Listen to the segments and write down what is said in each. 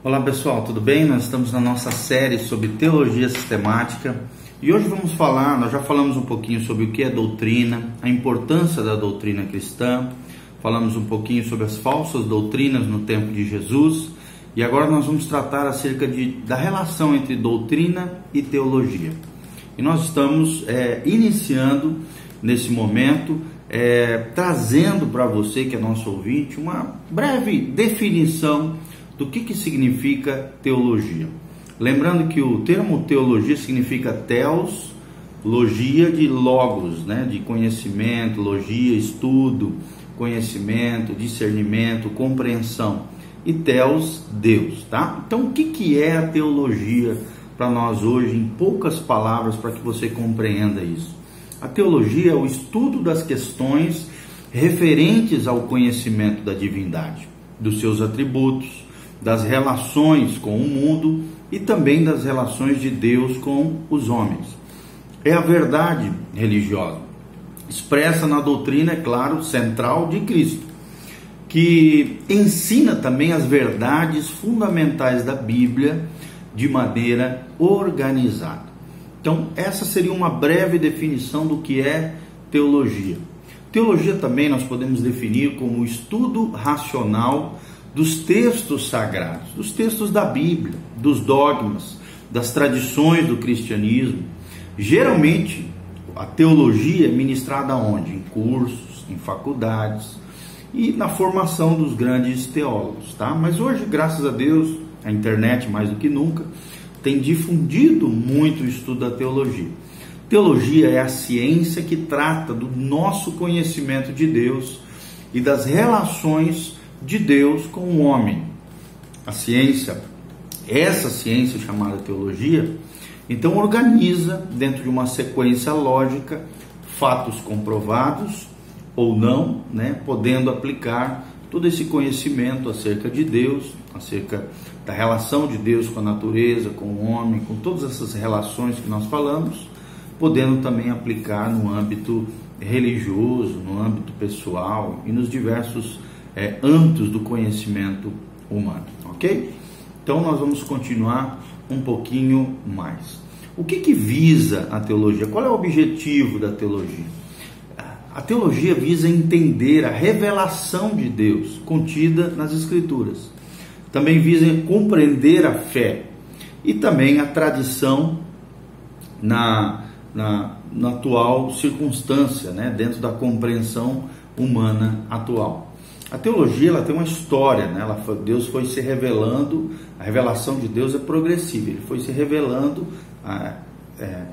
Olá pessoal, tudo bem? Nós estamos na nossa série sobre teologia sistemática e hoje vamos falar, nós já falamos um pouquinho sobre o que é doutrina, a importância da doutrina cristã, falamos um pouquinho sobre as falsas doutrinas no tempo de Jesus e agora nós vamos tratar acerca da relação entre doutrina e teologia. E nós estamos iniciando nesse momento, trazendo para você que é nosso ouvinte uma breve definição do que significa teologia. Lembrando que o termo teologia significa theos, logia de logos, né? De conhecimento, logia, estudo, conhecimento, discernimento, compreensão. E theos, Deus, tá? Então o que é a teologia para nós hoje, em poucas palavras, para que você compreenda isso? A teologia é o estudo das questões referentes ao conhecimento da divindade, dos seus atributos, das relações com o mundo e também das relações de Deus com os homens. É a verdade religiosa, expressa na doutrina, é claro, central de Cristo, que ensina também as verdades fundamentais da Bíblia de maneira organizada. Então, essa seria uma breve definição do que é teologia. Teologia também nós podemos definir como o estudo racional dos textos sagrados, dos textos da Bíblia, dos dogmas, das tradições do cristianismo. Geralmente, a teologia é ministrada onde? Em cursos, em faculdades e na formação dos grandes teólogos, tá? Mas hoje, graças a Deus, a internet mais do que nunca tem difundido muito o estudo da teologia. Teologia é a ciência que trata do nosso conhecimento de Deus e das relações de Deus com o homem. A ciência, essa ciência chamada teologia, então organiza dentro de uma sequência lógica fatos comprovados ou não, né, podendo aplicar todo esse conhecimento acerca de Deus, acerca da relação de Deus com a natureza, com o homem, com todas essas relações que nós falamos, podendo também aplicar no âmbito religioso, no âmbito pessoal e nos diversos âmbitos do conhecimento humano, ok? Então nós vamos continuar um pouquinho mais. O que visa a teologia? Qual é o objetivo da teologia? A teologia visa entender a revelação de Deus contida nas Escrituras. Também visa compreender a fé e também a tradição na atual circunstância, né? Dentro da compreensão humana atual. A teologia ela tem uma história, né? Deus foi se revelando, a revelação de Deus é progressiva, ele foi se revelando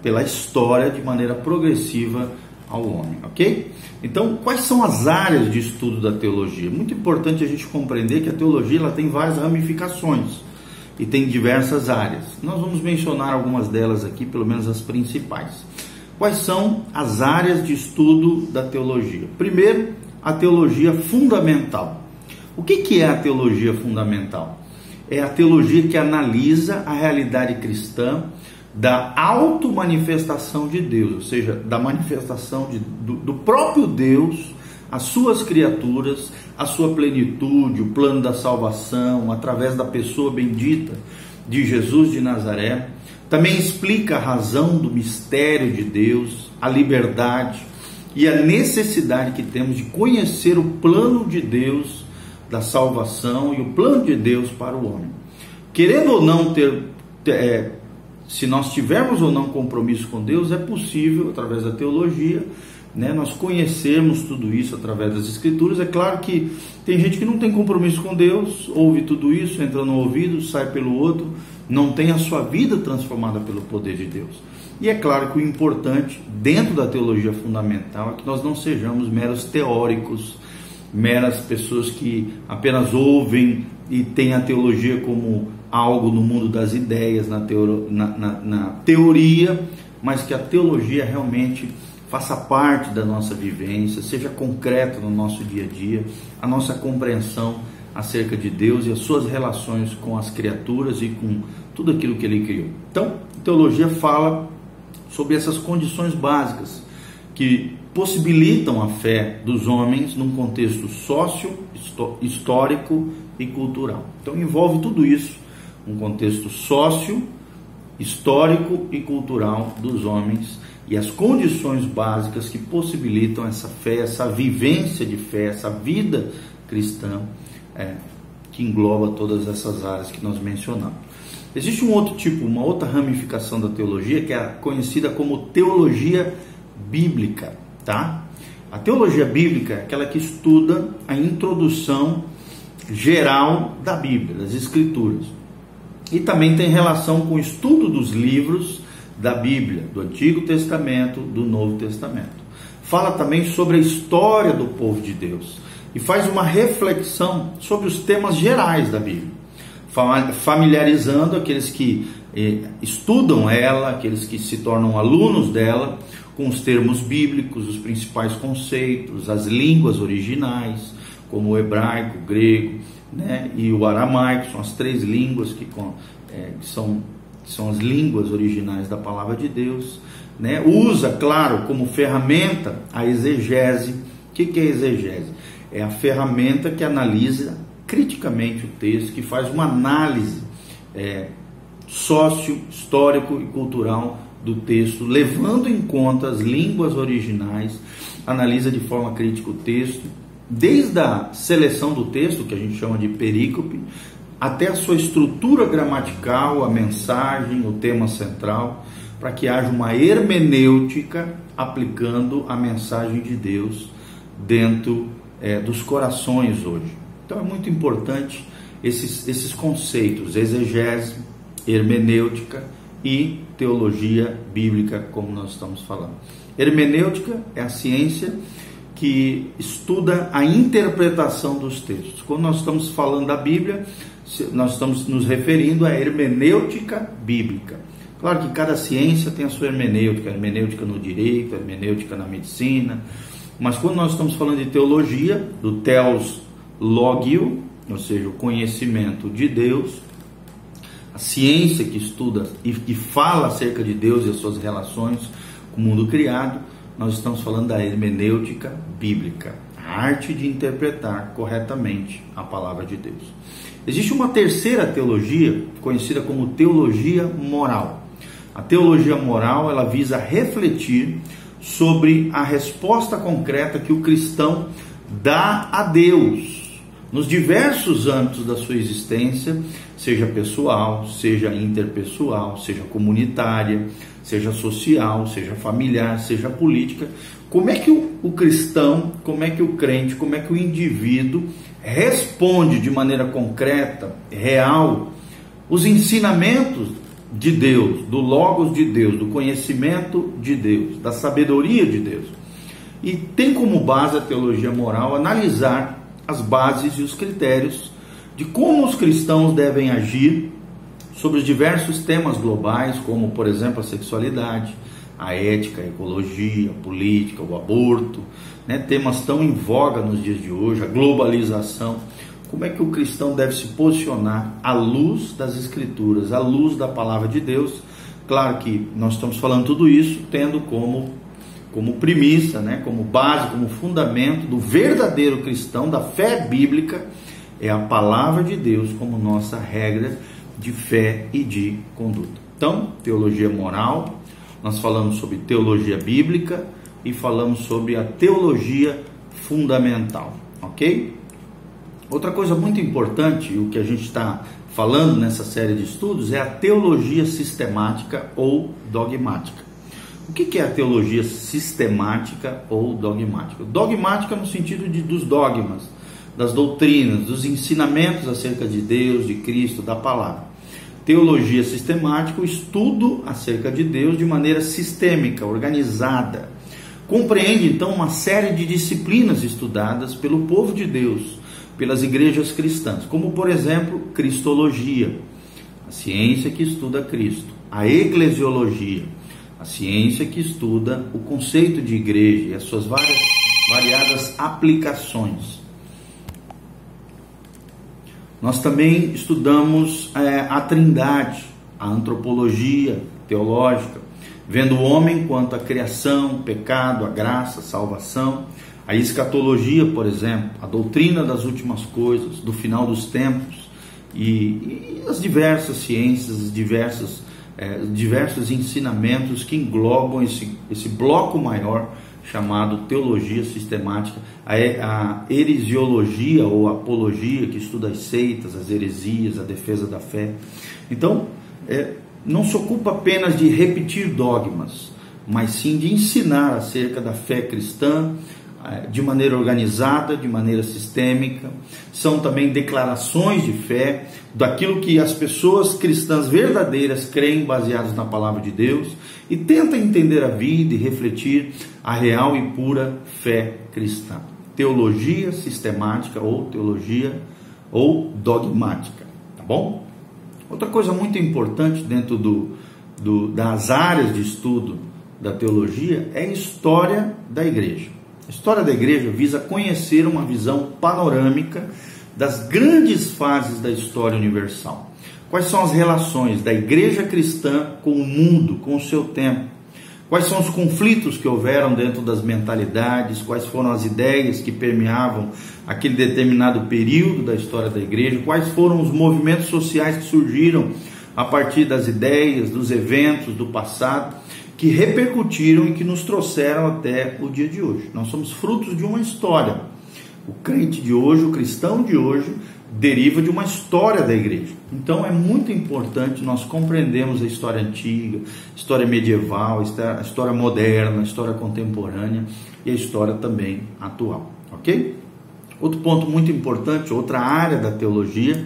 pela história de maneira progressiva ao homem, ok? Então, quais são as áreas de estudo da teologia? Muito importante a gente compreender que a teologia ela tem várias ramificações e tem diversas áreas. Nós vamos mencionar algumas delas aqui, pelo menos as principais. Quais são as áreas de estudo da teologia? Primeiro, a teologia fundamental. O que é a teologia fundamental? É a teologia que analisa a realidade cristã da automanifestação de Deus, ou seja, da manifestação do próprio Deus, as suas criaturas, a sua plenitude, o plano da salvação, através da pessoa bendita de Jesus de Nazaré. Também explica a razão do mistério de Deus, a liberdade e a necessidade que temos de conhecer o plano de Deus da salvação e o plano de Deus para o homem. Querendo ou não se nós tivermos ou não compromisso com Deus, é possível, através da teologia, né, nós conhecermos tudo isso através das Escrituras. É claro que tem gente que não tem compromisso com Deus, ouve tudo isso, entra no ouvido, sai pelo outro, não tem a sua vida transformada pelo poder de Deus. E é claro que o importante, dentro da teologia fundamental, é que nós não sejamos meros teóricos, meras pessoas que apenas ouvem e têm a teologia como algo no mundo das ideias, na teoria, mas que a teologia realmente faça parte da nossa vivência, seja concreta no nosso dia a dia, a nossa compreensão acerca de Deus e as suas relações com as criaturas e com tudo aquilo que Ele criou. Então, a teologia fala sobre essas condições básicas que possibilitam a fé dos homens num contexto sócio, histórico e cultural. Então envolve tudo isso um contexto sócio, histórico e cultural dos homens e as condições básicas que possibilitam essa fé, essa vivência de fé, essa vida cristã, que engloba todas essas áreas que nós mencionamos. Existe um outro tipo, uma outra ramificação da teologia, que é conhecida como teologia bíblica, tá? A teologia bíblica é aquela que estuda a introdução geral da Bíblia, das Escrituras. E também tem relação com o estudo dos livros da Bíblia, do Antigo Testamento, do Novo Testamento. Fala também sobre a história do povo de Deus e faz uma reflexão sobre os temas gerais da Bíblia, familiarizando aqueles que estudam ela, aqueles que se tornam alunos dela, com os termos bíblicos, os principais conceitos, as línguas originais, como o hebraico, o grego, né, e o aramaico. São as três línguas que são as línguas originais da palavra de Deus, né? Usa, claro, como ferramenta a exegese. O que é exegese? É a ferramenta que analisa criticamente o texto, que faz uma análise sócio, histórico e cultural do texto, levando em conta as línguas originais, analisa de forma crítica o texto, desde a seleção do texto, que a gente chama de perícope, até a sua estrutura gramatical, a mensagem, o tema central, para que haja uma hermenêutica aplicando a mensagem de Deus dentro dos corações hoje. Então é muito importante esses conceitos: exegese, hermenêutica e teologia bíblica, como nós estamos falando. Hermenêutica é a ciência que estuda a interpretação dos textos. Quando nós estamos falando da Bíblia, nós estamos nos referindo à hermenêutica bíblica. Claro que cada ciência tem a sua hermenêutica, hermenêutica no direito, hermenêutica na medicina, mas quando nós estamos falando de teologia, do theos logio, ou seja, o conhecimento de Deus, a ciência que estuda e que fala acerca de Deus e as suas relações com o mundo criado, nós estamos falando da hermenêutica bíblica, a arte de interpretar corretamente a palavra de Deus. Existe uma terceira teologia, conhecida como teologia moral. A teologia moral, ela visa refletir sobre a resposta concreta que o cristão dá a Deus nos diversos âmbitos da sua existência, seja pessoal, seja interpessoal, seja comunitária, seja social, seja familiar, seja política. Como é que o cristão, como é que o crente, como é que o indivíduo responde de maneira concreta, real, os ensinamentos de Deus, do Logos de Deus, do conhecimento de Deus, da sabedoria de Deus. E tem como base a teologia moral analisar as bases e os critérios de como os cristãos devem agir sobre os diversos temas globais, como, por exemplo, a sexualidade, a ética, a ecologia, a política, o aborto, né? Temas tão em voga nos dias de hoje, a globalização. Como é que o cristão deve se posicionar à luz das Escrituras, à luz da palavra de Deus? Claro que nós estamos falando tudo isso tendo como premissa, né? Como base, como fundamento do verdadeiro cristão, da fé bíblica, é a palavra de Deus como nossa regra de fé e de conduta. Então, teologia moral, nós falamos sobre teologia bíblica e falamos sobre a teologia fundamental, ok? Outra coisa muito importante, o que a gente está falando nessa série de estudos, é a teologia sistemática ou dogmática. O que é a teologia sistemática ou dogmática? Dogmática no sentido dos dogmas, das doutrinas, dos ensinamentos acerca de Deus, de Cristo, da palavra. Teologia sistemática, o estudo acerca de Deus de maneira sistêmica, organizada. Compreende então uma série de disciplinas estudadas pelo povo de Deus, pelas igrejas cristãs, como por exemplo, cristologia, a ciência que estuda Cristo, a eclesiologia, a ciência que estuda o conceito de igreja e as suas variadas aplicações. Nós também estudamos a Trindade, a antropologia teológica, vendo o homem quanto à criação, o pecado, a graça, a salvação, a escatologia, por exemplo, a doutrina das últimas coisas, do final dos tempos, e as diversas ciências, os diversos ensinamentos que englobam esse bloco maior chamado teologia sistemática, a heresiologia ou apologia, que estuda as seitas, as heresias, a defesa da fé. Então, não se ocupa apenas de repetir dogmas, mas sim de ensinar acerca da fé cristã de maneira organizada, de maneira sistêmica. São também declarações de fé, daquilo que as pessoas cristãs verdadeiras creem, baseadas na palavra de Deus, e tenta entender a vida e refletir a real e pura fé cristã. Teologia sistemática ou teologia ou dogmática, tá bom? Outra coisa muito importante dentro das áreas de estudo da teologia é a história da igreja. A história da igreja visa conhecer uma visão panorâmica das grandes fases da história universal. Quais são as relações da igreja cristã com o mundo, com o seu tempo? Quais são os conflitos que houveram dentro das mentalidades? Quais foram as ideias que permeavam aquele determinado período da história da igreja? Quais foram os movimentos sociais que surgiram a partir das ideias, dos eventos do passado, que repercutiram e que nos trouxeram até o dia de hoje? Nós somos frutos de uma história. O crente de hoje, o cristão de hoje, deriva de uma história da igreja. Então é muito importante nós compreendermos a história antiga, a história medieval, a história moderna, a história contemporânea e a história também atual, ok? Outro ponto muito importante, outra área da teologia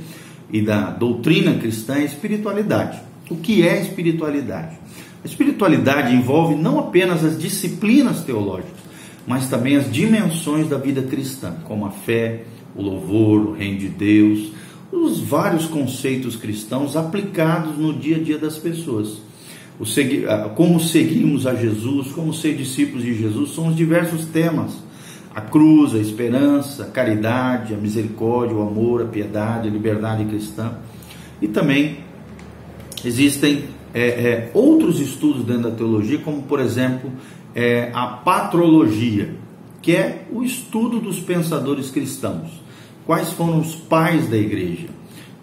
e da doutrina cristã é a espiritualidade. O que é espiritualidade? A espiritualidade envolve não apenas as disciplinas teológicas, mas também as dimensões da vida cristã, como a fé, o louvor, o reino de Deus, os vários conceitos cristãos aplicados no dia a dia das pessoas. Como seguirmos a Jesus, como ser discípulos de Jesus, são os diversos temas. A cruz, a esperança, a caridade, a misericórdia, o amor, a piedade, a liberdade cristã. E também existem outros estudos dentro da teologia, como por exemplo a patrologia, que é o estudo dos pensadores cristãos. Quais foram os pais da igreja?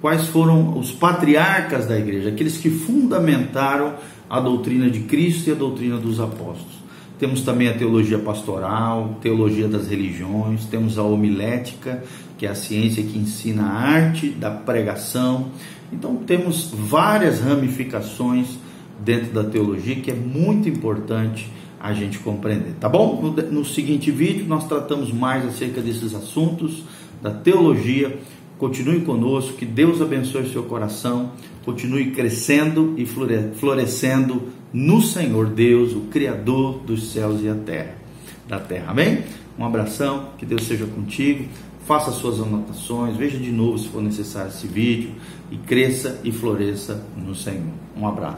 Quais foram os patriarcas da igreja? Aqueles que fundamentaram a doutrina de Cristo e a doutrina dos apóstolos. Temos também a teologia pastoral, teologia das religiões, temos a homilética, que é a ciência que ensina a arte da pregação. Então temos várias ramificações dentro da teologia que é muito importante a gente compreender, tá bom? No seguinte vídeo nós tratamos mais acerca desses assuntos da teologia. Continue conosco, que Deus abençoe seu coração, continue crescendo e florescendo no Senhor Deus, o Criador dos céus e da terra, amém? Um abração, que Deus seja contigo, faça suas anotações, veja de novo se for necessário esse vídeo, e cresça e floresça no Senhor. Um abraço.